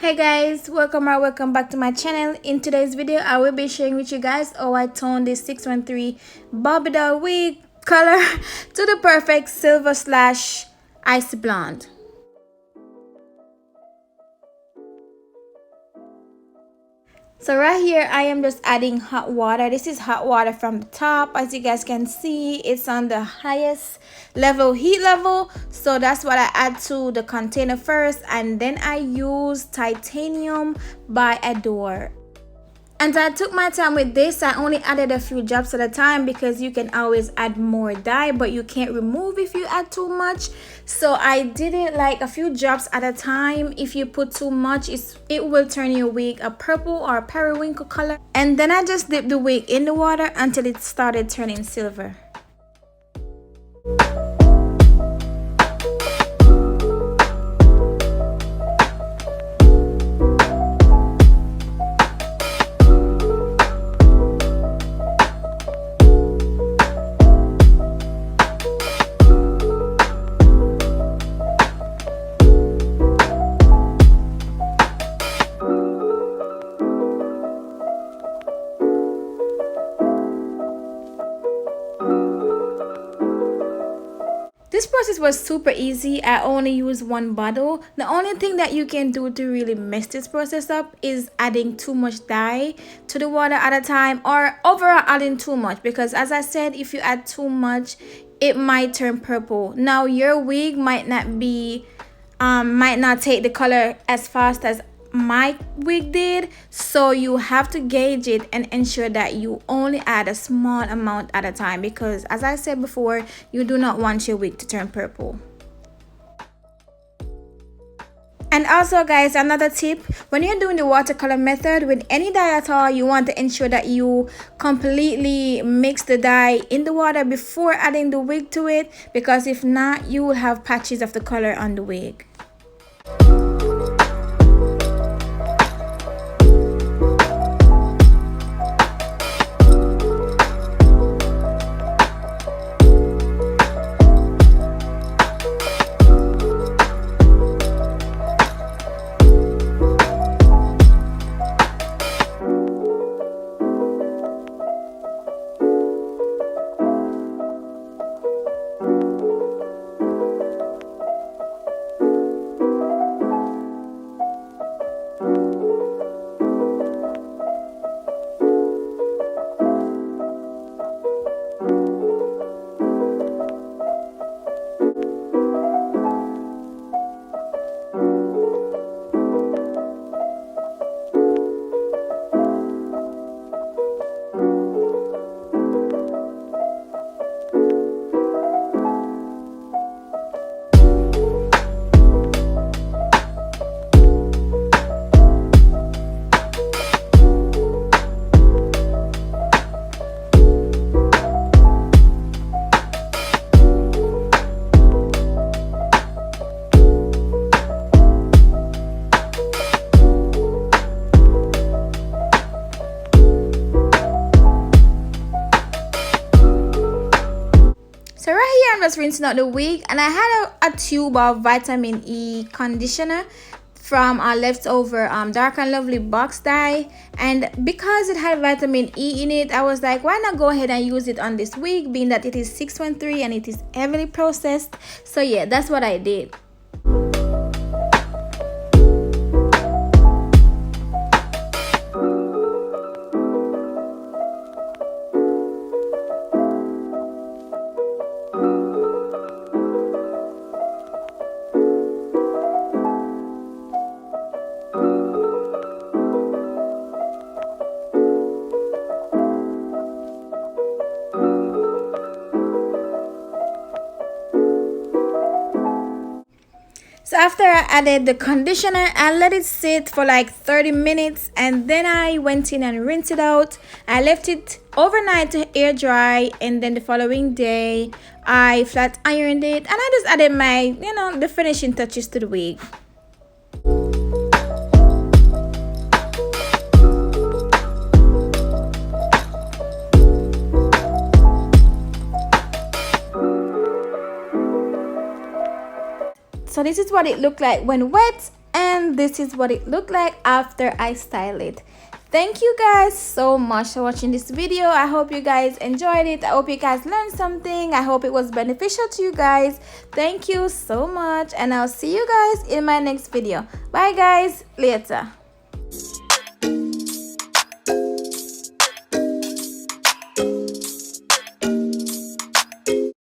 Hey guys, welcome or welcome back to my channel. In today's video I will be sharing with you guys how I toned this 613 Bobby doll wig color to the perfect silver slash icy blonde. So right here I am just adding hot water. This is hot water from the top. As you guys can see, it's on the highest level heat level, so that's what I add to the container first, and then I use titanium by Adore. And I took my time with this. I only added a few drops at a time because you can always add more dye, but you can't remove if you add too much. So I did it like a few drops at a time. If you put too much, it will turn your wig a purple or a periwinkle color. And then I just dipped the wig in the water until it started turning silver. This process was super easy. I only used one bottle. The only thing that you can do to really mess this process up is adding too much dye to the water at a time, or overall adding too much, because as I said, if you add too much it might turn purple. Now your wig might not take the color as fast as my wig did, so you have to gauge it and ensure that you only add a small amount at a time, because as I said before, you do not want your wig to turn purple. And also guys, another tip, when you're doing the watercolor method with any dye at all, you want to ensure that you completely mix the dye in the water before adding the wig to it, because if not, you will have patches of the color on the wig. So right here I'm just rinsing out the wig, and I had a tube of vitamin E conditioner from our leftover Dark and Lovely box dye, and because it had vitamin E in it, I was like, why not go ahead and use it on this wig, being that it is 613 and it is heavily processed. So yeah, that's what I did. So after I added the conditioner, I let it sit for like 30 minutes, and then I went in and rinsed it out. I left it overnight to air dry, and then the following day I flat ironed it, and I just added my, the finishing touches to the wig. So this is what it looked like when wet, and this is what it looked like after I style it. Thank you guys so much for watching this video. I hope you guys enjoyed it. I hope you guys learned something. I hope it was beneficial to you guys. Thank you so much, and I'll see you guys in my next video. Bye guys, later.